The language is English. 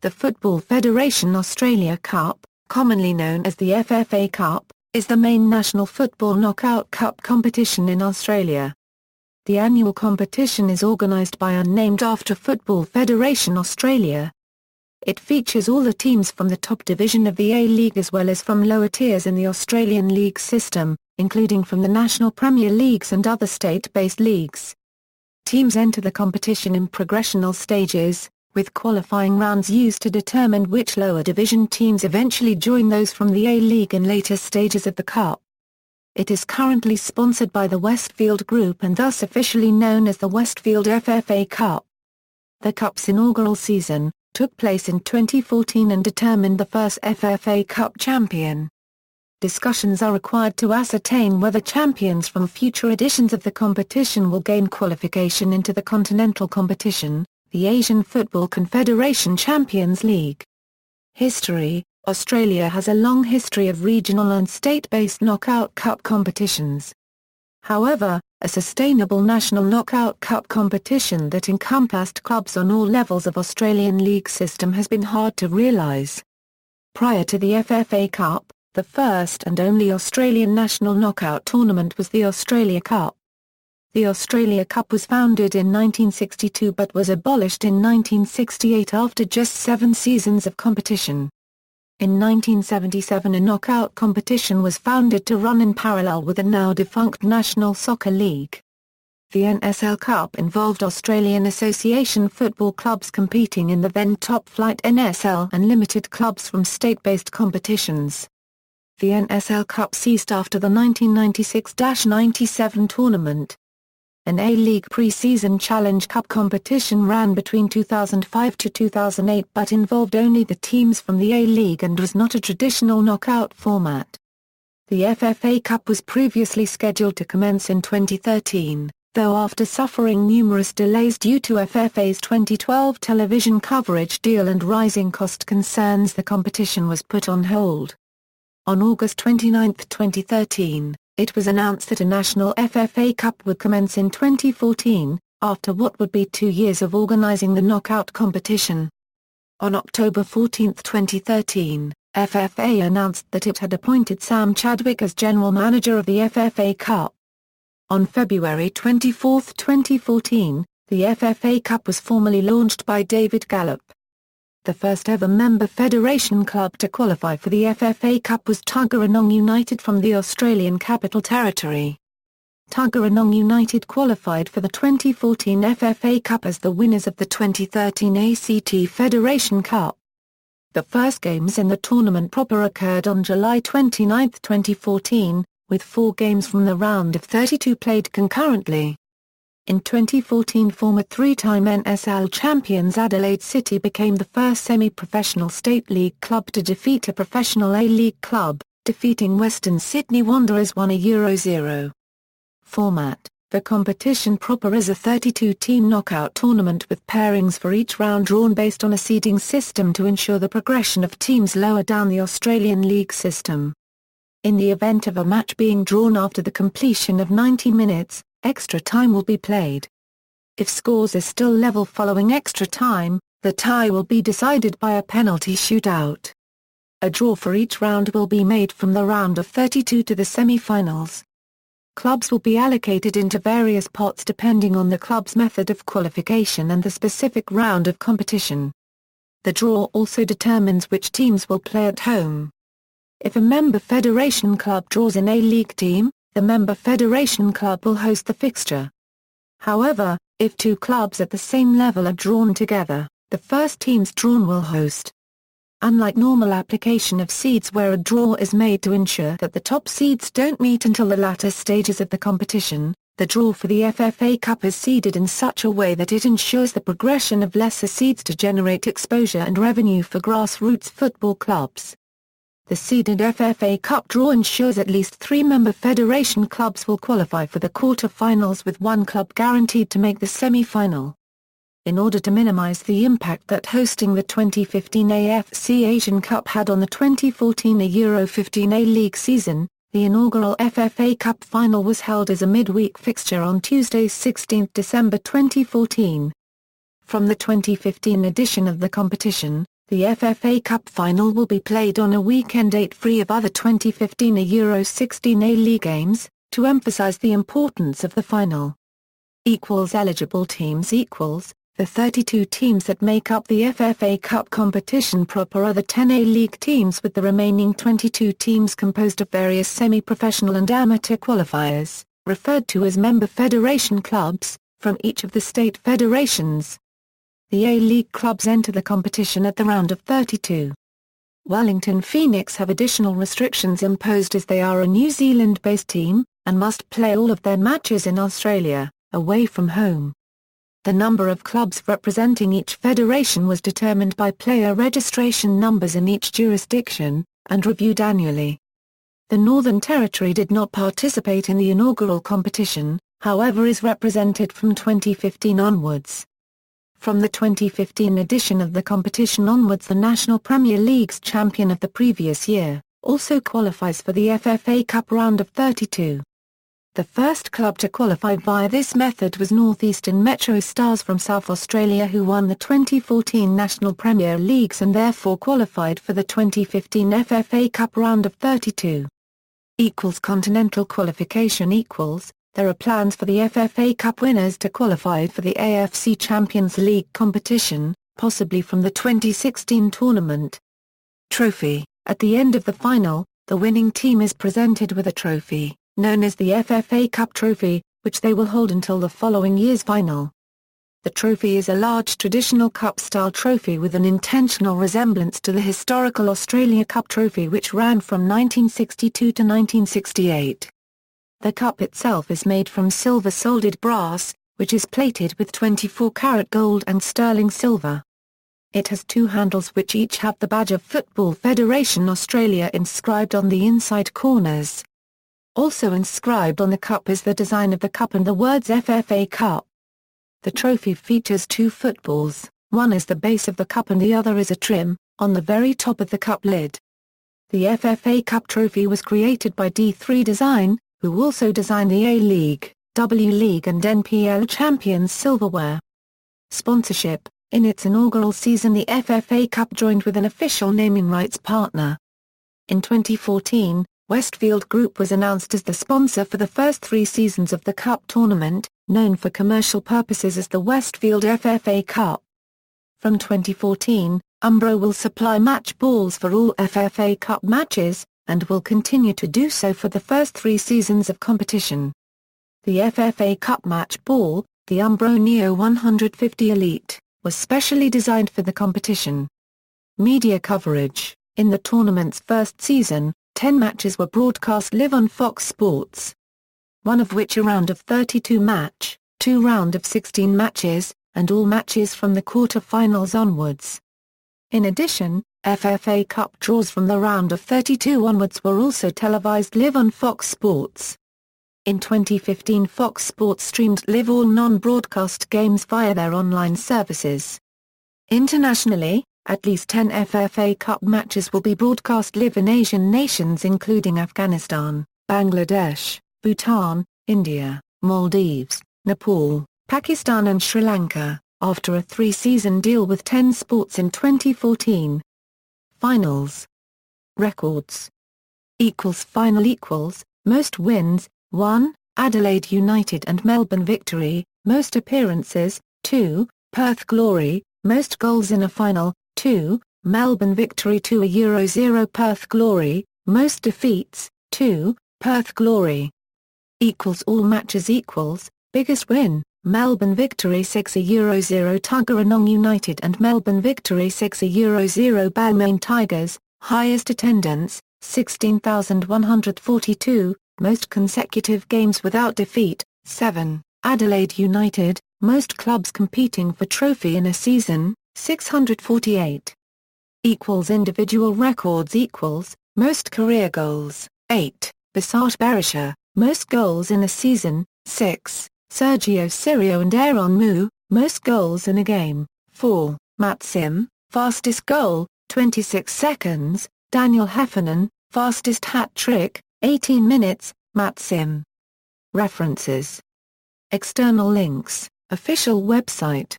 The Football Federation Australia Cup, commonly known as the FFA Cup, is the main national football knockout cup competition in Australia. The annual competition is organised by and named after Football Federation Australia. It features all the teams from the top division of the A-League as well as from lower tiers in the Australian league system, including from the National Premier Leagues and other state-based leagues. Teams enter the competition in progressional stages, with qualifying rounds used to determine which lower division teams eventually join those from the A-League in later stages of the Cup. It is currently sponsored by the Westfield Group and thus officially known as the Westfield FFA Cup. The Cup's inaugural season took place in 2014 and determined the first FFA Cup Champion. Discussions are required to ascertain whether champions from future editions of the competition will gain qualification into the continental competition, the Asian Football Confederation Champions League. History: Australia has a long history of regional and state-based knockout cup competitions. However, a sustainable national knockout cup competition that encompassed clubs on all levels of Australian league system has been hard to realise. Prior to the FFA Cup, the first and only Australian national knockout tournament was the Australia Cup. The Australia Cup was founded in 1962 but was abolished in 1968 after just 7 seasons of competition. In 1977 a knockout competition was founded to run in parallel with the now-defunct National Soccer League. The NSL Cup involved Australian Association football clubs competing in the then top-flight NSL and limited clubs from state-based competitions. The NSL Cup ceased after the 1996-97 tournament. An A-League pre-season Challenge Cup competition ran between 2005 to 2008 but involved only the teams from the A-League and was not a traditional knockout format. The FFA Cup was previously scheduled to commence in 2013, though after suffering numerous delays due to FFA's 2012 television coverage deal and rising cost concerns, the competition was put on hold. On August 29, 2013, it was announced that a national FFA Cup would commence in 2014, after what would be 2 years of organising the knockout competition. On October 14, 2013, FFA announced that it had appointed Sam Chadwick as general manager of the FFA Cup. On February 24, 2014, the FFA Cup was formally launched by David Gallop. The first ever member federation club to qualify for the FFA Cup was Tuggeranong United from the Australian Capital Territory. Tuggeranong United qualified for the 2014 FFA Cup as the winners of the 2013 ACT Federation Cup. The first games in the tournament proper occurred on July 29, 2014, with 4 games from the round of 32 played concurrently. In 2014, former 3-time NSL champions Adelaide City became the first semi-professional state league club to defeat a professional A-League club, defeating Western Sydney Wanderers 1-0. Format: the competition proper is a 32-team knockout tournament with pairings for each round drawn based on a seeding system to ensure the progression of teams lower down the Australian league system. In the event of a match being drawn after the completion of 90 minutes, extra time will be played. If scores are still level following extra time, the tie will be decided by a penalty shootout. A draw for each round will be made from the round of 32 to the semi-finals. Clubs will be allocated into various pots depending on the club's method of qualification and the specific round of competition. The draw also determines which teams will play at home. If a member federation club draws an A-League team, the member federation club will host the fixture. However, if 2 clubs at the same level are drawn together, the first teams drawn will host. Unlike normal application of seeds where a draw is made to ensure that the top seeds don't meet until the latter stages of the competition, the draw for the FFA Cup is seeded in such a way that it ensures the progression of lesser seeds to generate exposure and revenue for grassroots football clubs. The seeded FFA Cup draw ensures at least 3 member federation clubs will qualify for the quarter-finals with 1 club guaranteed to make the semi-final. In order to minimise the impact that hosting the 2015 AFC Asian Cup had on the 2014 Euro 15 A-League season, the inaugural FFA Cup final was held as a midweek fixture on Tuesday 16 December 2014. From the 2015 edition of the competition, The FFA Cup final will be played on a weekend date free of other 2015 Euro 16 A-League games, to emphasize the importance of the final. Eligible teams the 32 teams that make up the FFA Cup competition proper are the 10 A-League teams, with the remaining 22 teams composed of various semi-professional and amateur qualifiers, referred to as member federation clubs, from each of the state federations. The A-League clubs enter the competition at the round of 32. Wellington Phoenix have additional restrictions imposed as they are a New Zealand-based team, and must play all of their matches in Australia, away from home. The number of clubs representing each federation was determined by player registration numbers in each jurisdiction, and reviewed annually. The Northern Territory did not participate in the inaugural competition, however is represented from 2015 onwards. From the 2015 edition of the competition onwards, the National Premier League's champion of the previous year also qualifies for the FFA Cup round of 32. The first club to qualify via this method was Northeastern Metro Stars from South Australia, who won the 2014 National Premier Leagues and therefore qualified for the 2015 FFA Cup round of 32. Continental qualification there are plans for the FFA Cup winners to qualify for the AFC Champions League competition, possibly from the 2016 tournament. Trophy: at the end of the final, the winning team is presented with a trophy, known as the FFA Cup Trophy, which they will hold until the following year's final. The trophy is a large traditional cup-style trophy with an intentional resemblance to the historical Australia Cup Trophy, which ran from 1962 to 1968. The cup itself is made from silver-solded brass, which is plated with 24-karat gold and sterling silver. It has two handles which each have the badge of Football Federation Australia inscribed on the inside corners. Also inscribed on the cup is the design of the cup and the words FFA Cup. The trophy features two footballs, one is the base of the cup and the other is a trim, on the very top of the cup lid. The FFA Cup Trophy was created by D3 Design, who also designed the A-League, W-League and NPL Champions silverware. Sponsorship: in its inaugural season the FFA Cup joined with an official naming rights partner. In 2014, Westfield Group was announced as the sponsor for the first 3 seasons of the Cup tournament, known for commercial purposes as the Westfield FFA Cup. From 2014, Umbro will supply match balls for all FFA Cup matches, and will continue to do so for the first 3 seasons of competition. The FFA Cup match ball, the Umbro Neo 150 Elite, was specially designed for the competition. Media coverage: in the tournament's first season, 10 matches were broadcast live on Fox Sports. One of which a round of 32 match, 2 round of 16 matches, and all matches from the quarter-finals onwards. In addition, FFA Cup draws from the round of 32 onwards were also televised live on Fox Sports. In 2015, Fox Sports streamed live all non-broadcast games via their online services. Internationally, at least 10 FFA Cup matches will be broadcast live in Asian nations including Afghanistan, Bangladesh, Bhutan, India, Maldives, Nepal, Pakistan and Sri Lanka, after a 3-season deal with 10 Sports in 2014. Finals. Records. Final most wins, 1, Adelaide United and Melbourne Victory, most appearances, 2, Perth Glory, most goals in a final, 2, Melbourne Victory 2 Euro 0 Perth Glory, most defeats, 2, Perth Glory. All matches biggest win, Melbourne Victory 6 Euro 0 Tuggeranong United and Melbourne Victory 6 Euro 0 Balmain Tigers, highest attendance, 16,142, most consecutive games without defeat, 7, Adelaide United, most clubs competing for trophy in a season, 648. Individual records most career goals, 8, Basat Berisha, most goals in a season, 6, Sergio Sirio and Aaron Mu, most goals in a game, 4, Matt Sim, fastest goal, 26 seconds, Daniel Heffernan, fastest hat-trick, 18 minutes, Matt Sim. References. External links, official website.